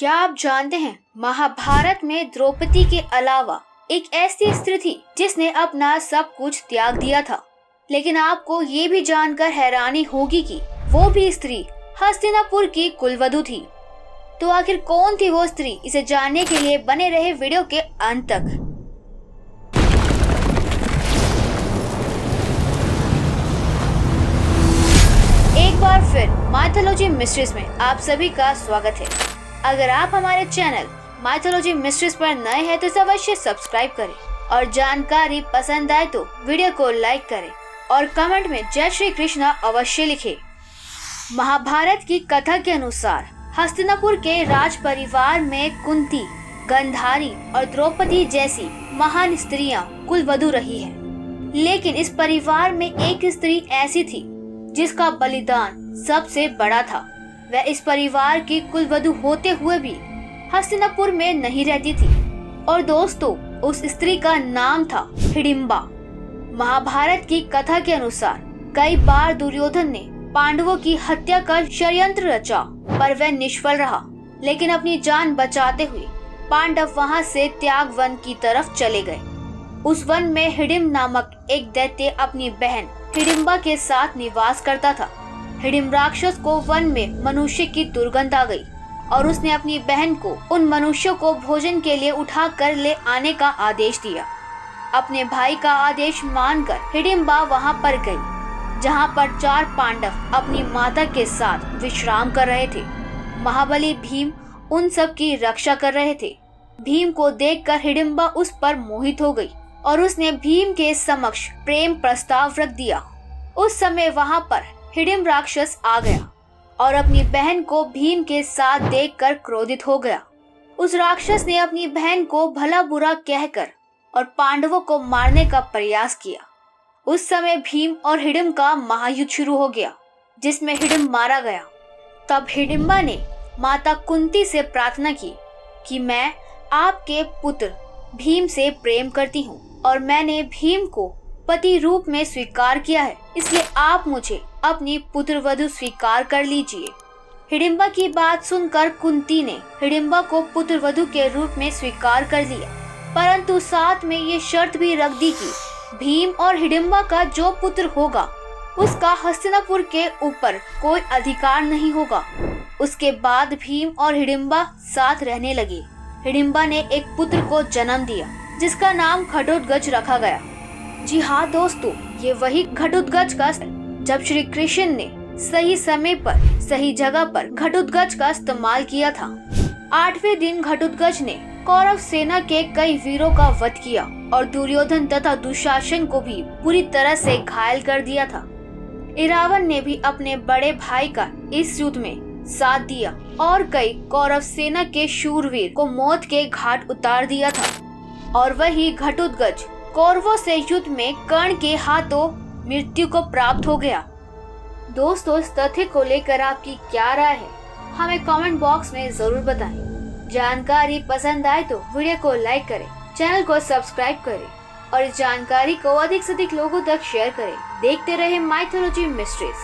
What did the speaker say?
क्या आप जानते हैं महाभारत में द्रौपदी के अलावा एक ऐसी स्त्री थी जिसने अपना सब कुछ त्याग दिया था। लेकिन आपको ये भी जानकर हैरानी होगी कि वो भी स्त्री हस्तिनापुर की कुलवधू थी। तो आखिर कौन थी वो स्त्री, इसे जानने के लिए बने रहे वीडियो के अंत तक। एक बार फिर माइथोलॉजी मिस्ट्रीज में आप सभी का स्वागत है। अगर आप हमारे चैनल माइथोलॉजी मिस्ट्रीज पर नए हैं तो अवश्य सब्सक्राइब करें और जानकारी पसंद आए तो वीडियो को लाइक करें और कमेंट में जय श्री कृष्णा अवश्य लिखें। महाभारत की कथा के अनुसार हस्तिनापुर के राज परिवार में कुंती, गांधारी और द्रौपदी जैसी महान स्त्रियां कुलवधू रही हैं। लेकिन इस परिवार में एक स्त्री ऐसी थी जिसका बलिदान सबसे बड़ा था। वह इस परिवार की कुलवधू होते हुए भी हस्तिनापुर में नहीं रहती थी और दोस्तों उस स्त्री का नाम था हिडिंबा। महाभारत की कथा के अनुसार कई बार दुर्योधन ने पांडवों की हत्या का षड्यंत्र रचा पर वह निष्फल रहा। लेकिन अपनी जान बचाते हुए पांडव वहां से त्याग वन की तरफ चले गए। उस वन में हिडिंब नामक एक दैत्य अपनी बहन हिडिंबा के साथ निवास करता था। हिडिंब राक्षस को वन में मनुष्य की दुर्गंध आ गई और उसने अपनी बहन को उन मनुष्यों को भोजन के लिए उठा कर ले आने का आदेश दिया। अपने भाई का आदेश मानकर हिडिंबा वहां पर गई जहां पर 4 पांडव अपनी माता के साथ विश्राम कर रहे थे। महाबली भीम उन सब की रक्षा कर रहे थे। भीम को देखकर हिडिंबा उस पर मोहित हो गई और उसने भीम के समक्ष प्रेम प्रस्ताव रख दिया। उस समय वहां पर हिडिंब राक्षस आ गया और अपनी बहन को भीम के साथ देखकर क्रोधित हो गया। उस राक्षस ने अपनी बहन को भला बुरा कहकर और पांडवों को मारने का प्रयास किया। उस समय भीम और हिडिंब का महायुद्ध शुरू हो गया जिसमें हिडिंब मारा गया। तब हिडिंबा ने माता कुंती से प्रार्थना की कि मैं आपके पुत्र भीम से प्रेम करती हूँ और मैंने भीम को पति रूप में स्वीकार किया है, इसलिए आप मुझे अपनी पुत्रवधू स्वीकार कर लीजिए। हिडिंबा की बात सुनकर कुंती ने हिडिंबा को पुत्रवधू के रूप में स्वीकार कर लिया, परंतु साथ में ये शर्त भी रख दी कि भीम और हिडिंबा का जो पुत्र होगा उसका हस्तिनापुर के ऊपर कोई अधिकार नहीं होगा। उसके बाद भीम और हिडिंबा साथ रहने लगे। हिडिंबा ने एक पुत्र को जन्म दिया जिसका नाम घटोत्कच रखा गया। जी हाँ दोस्तों, ये वही घटोत्कच का जब श्री कृष्ण ने सही समय पर सही जगह पर घटोत्कच का इस्तेमाल किया था। 8वें दिन घटोत्कच ने कौरव सेना के कई वीरों का वध किया और दुर्योधन तथा दुशासन को भी पूरी तरह से घायल कर दिया था। इरावन ने भी अपने बड़े भाई का इस युद्ध में साथ दिया और कई कौरव सेना के शूरवीर को मौत के घाट उतार दिया था। और वही घटोत्कच कौरवों से युद्ध में कर्ण के हाथों मृत्यु को प्राप्त हो गया। दोस्तों इस तथ्य को लेकर आपकी क्या राय है, हमें कमेंट बॉक्स में जरूर बताएं। जानकारी पसंद आए तो वीडियो को लाइक करें, चैनल को सब्सक्राइब करें और इस जानकारी को अधिक से अधिक लोगों तक शेयर करें। देखते रहे माइथोलॉजी मिस्ट्रीज।